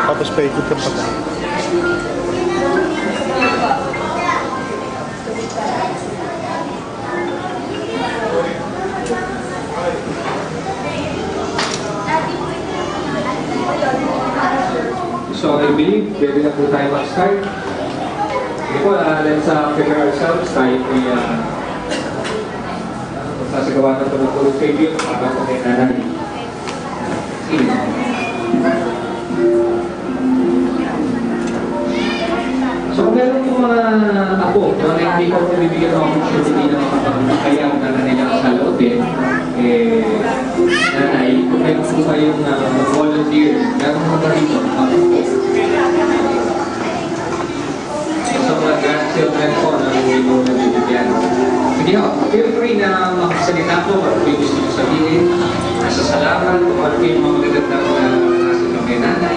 Tapos paikot ka pa tayo. So I believe pwede na po tayo mag-start. Hindi po, let's prepare ourselves. Tayo po magsasagawa ng tumutulog tribute para po kay Nanay. So kung meron po mga apo na hindi ko bibigyan ng opportunity na makapagkaya ang nanay sa lotin, Nanay, kung meron po kayong volunteer, meron po ba rito? So mga grandchildren po na hindi mo nabibigyan. Sige ho, feel free na makasalita po kung may gusto nyo sabihin. Nasa salamat, kung ano yung mga magagandang nasa ng kay Nanay.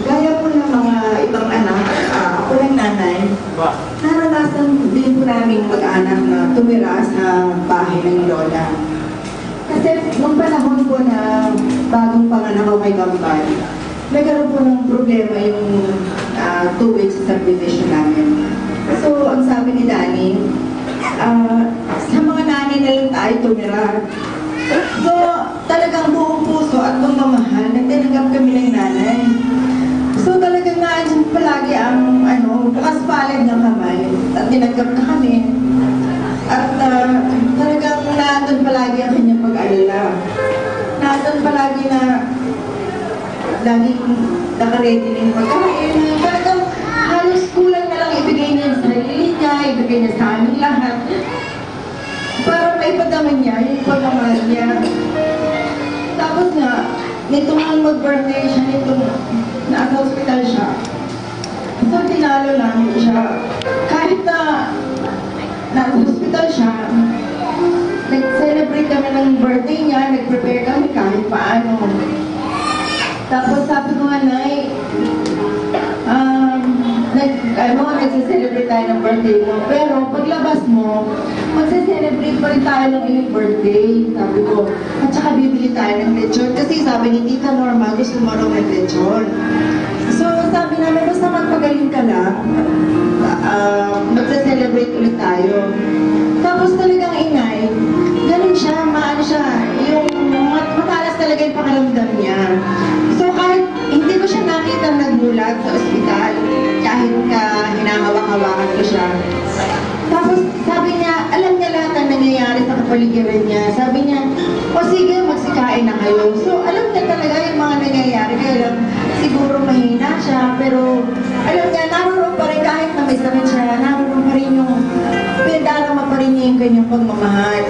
Gaya po ng mga ibang anak, ako ng nanay, naranasan din po namin mag-anak na tumira sa bahay ng lola. Kasi nung panahon po na bagong panganak ako kay Gambal, nagkaroon po ng problema yung tubig sa subdivision namin. So, ang sabi ni Danny, sa mga nanay na lang tayo tumira. So, talagang buong puso at pagmamahal, nagtinanggap kami ng nanay. So, talagang naandyan palagi ang bukas palad ng kamay at tinanggap na kami. At talagang naandun palagi ang kanyang pag-alala. Naandun palagi na laging nakaredy na yung pagkain. Talagang halos kulang na lang ibigay niya sa sarili niya, ibigay niya sa aming lahat. Para maipadama niya yung pagmamahal niya. Tapos nga, nitong mag-birthday siya, nitong nasa-hospital siya. So, tinalo namin siya. Kahit na nasa-hospital siya, nag-celebrate kami ng birthday niya, nag-prepare kami kahit paano. Tapos sabi ko nga, Nay, nag-celebrate tayo ng birthday mo. Pero paglabas mo, magse-celebrate pa rin tayo ng iyong birthday. Sabi ko, at saka bibili tayo ng lechon. Kasi sabi ni Tita Norma, gusto mo raw ng lechon. So sabi namin, basta magpagaling ka lang, magse-celebrate ulit tayo. Tapos talagang inay, ganun siya, maano siya, yung matalas talaga yung pakiramdam niya. So kahit hindi ko siya nakita nagbulag sa ospital, kahit hinahawak-hawakan ko siya. Tapos sabi niya, alam niya lahat ang nangyayari sa kapaligiran niya. Sabi niya, o sige, magsikain na kayo. So alam niya talaga yung mga nangyayari. Kaya lang, siguro mahina siya, pero alam niya, naroon pa rin kahit na may sakit siya, naroon pa rin yung pinadarama pa rin niya yung kanyang pagmamahal.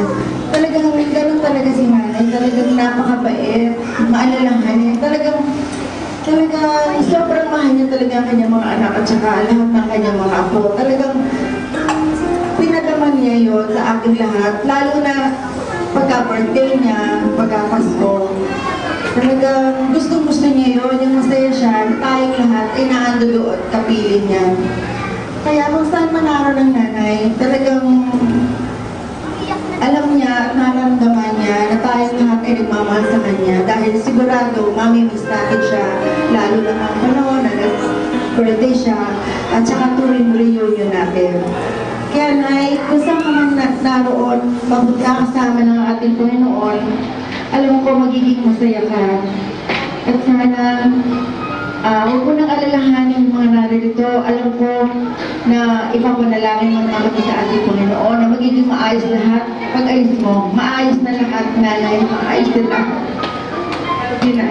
Talagang ganun talaga si Nanay, talagang napakabait, maalalahanin, talagang sobrang mahal niya talaga ang kanyang mga anak at saka lahat ng kanyang mga apo. Talagang pinadaman niya yun sa aking lahat, lalo na pagka-birthday niya, pagka-Pasko. Talagang gustong-gusto niya yun, yung masaya siya, na tayong lahat ay naandulo at kapiling niya. Kaya kung saan man naroon ng Nanay, talagang alam niya at nararamdaman niya na tayong lahat ay nagmamahal sa kanya dahil sigurado mamimiss natin siya lalo na ang panahon na nag-birthday siya at saka turing reunion natin. Kaya Nay, kung saan ka man naroon, mabuta kasama ng ating Panginoon, alam ko magiging masaya ka. At sana huwag ko nang alalahanin yung mga naririto. Alam ko na ipapanalangin mo naman kami sa ating Panginoon na magiging maayos lahat. Pag alis mo, maayos na lahat, Nanay, maayos na lahat. Nanay.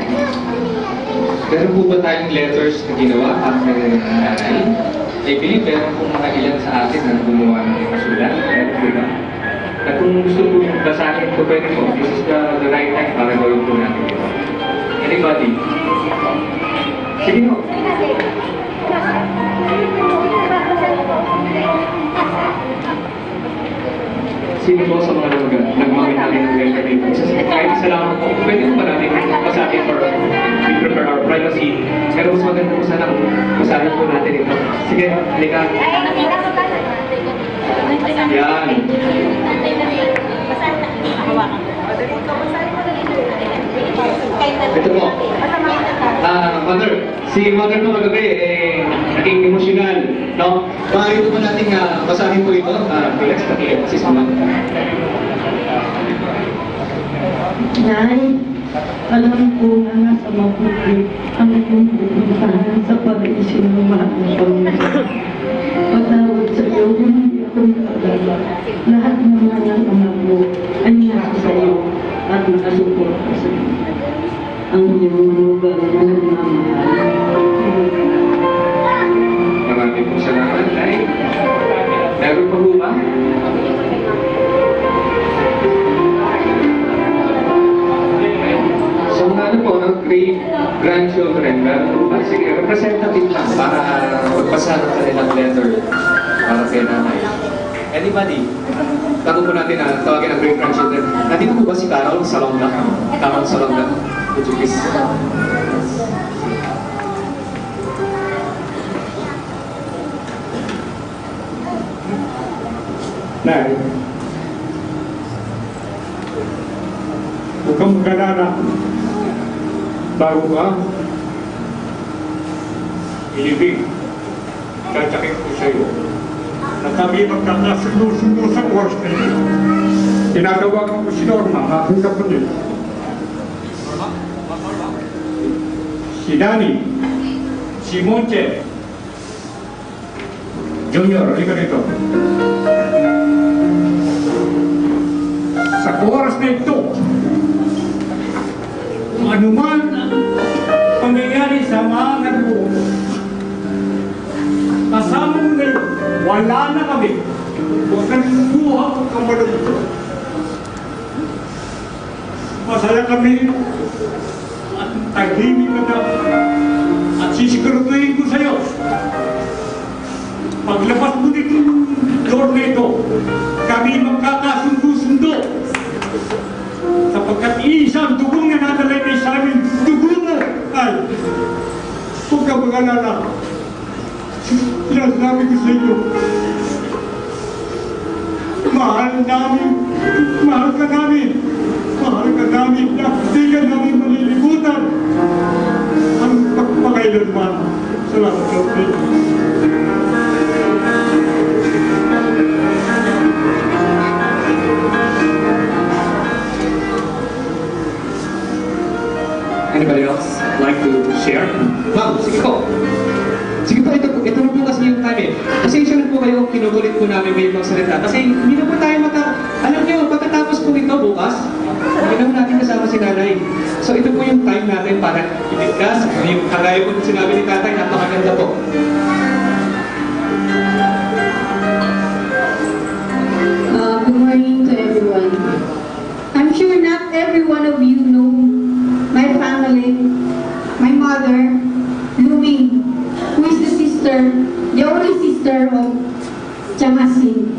Meron po ba tayong letters na ginawa para kay Nanay? I believe meron po mga ilan sa atin na gumawa ng kasulat. Meron po ba? At kung gusto po yung basahin po, pwede po, this is the right time para gawin po natin ito. Anybody? Sige mo. Sino po sa mga nagmamit natin ng letter dito? Kahit salamat po, pwede po ba natin basahin for we prefer our privacy. Pero mas maganda po sana kung basahin po natin ito. Sige, halika. Yan. Si Mother po kagabi, naging emosyonal, no? Maaari po ba natin basahin po ito? Felix, paki-assist mo. Nay, alam ko na nasa mabuti ang iyong pupuntahan sa paraiso ng mga Panginoon. Patawad sa iyo kung hindi ako nakagala. Lahat ng mga anak mo ay nasa sa iyo at nakasuporta sa iyo. Ang iyong manugang na nagmamahal. Marami pong salamat, Nay. Meron pa po ba? So mga ano po, great grandchildren, meron po ba? Sige, representative lang para magpasa ng kanilang letter para kay nanay. Anybody? Tanong po natin na tawagin ang great grandchildren. Nandito po ba si Carol Salonga? Carol Salonga? Would you please? Nay, huwag kang mag-alala. Bago ka, ilibig, tatakin ko sa iyo na kami magkakasundo-sundo sa oras na ito. Tinatawagan ko si Norma, ang aking kapatid. Si Dani, si Monche, Junior, halika rito. Sa oras na ito, anuman ang pangyayari sa mga nagbuo, kasama mo na yun, wala na kami. Huwag kang buha kang malungkot. Masaya kami at tahimik ka na at sisiguraduhin ko sa iyo. Paglabas mo dito door na ito, kami magkakasundo-sundo. Sapagkat isang dugong na nadalay na sa amin, dugo mo ay huwag ka mag-alala. Sinasabi ko sa inyo, mahal namin, mahal ka namin, mahal ka namin, na hindi ka namin malilimutan ang pagpakailanman. Salamat sa inyo. Anybody else like to share? Ma'am, sige po. Sige po, ito na po kasi yung time eh. Pasensya na po kayo, kinukulit po namin may ibang salita. Kasi hindi na po tayo alam niyo, pagkatapos po ito bukas, hindi na po natin kasama si nanay. So ito po yung time natin para ibigkas. Yung kagaya po sinabi ni tatay, napakaganda po. Good morning to everyone. I'm sure not every one of you know my family, my mother, Lumi, who is the only sister of Chamasin.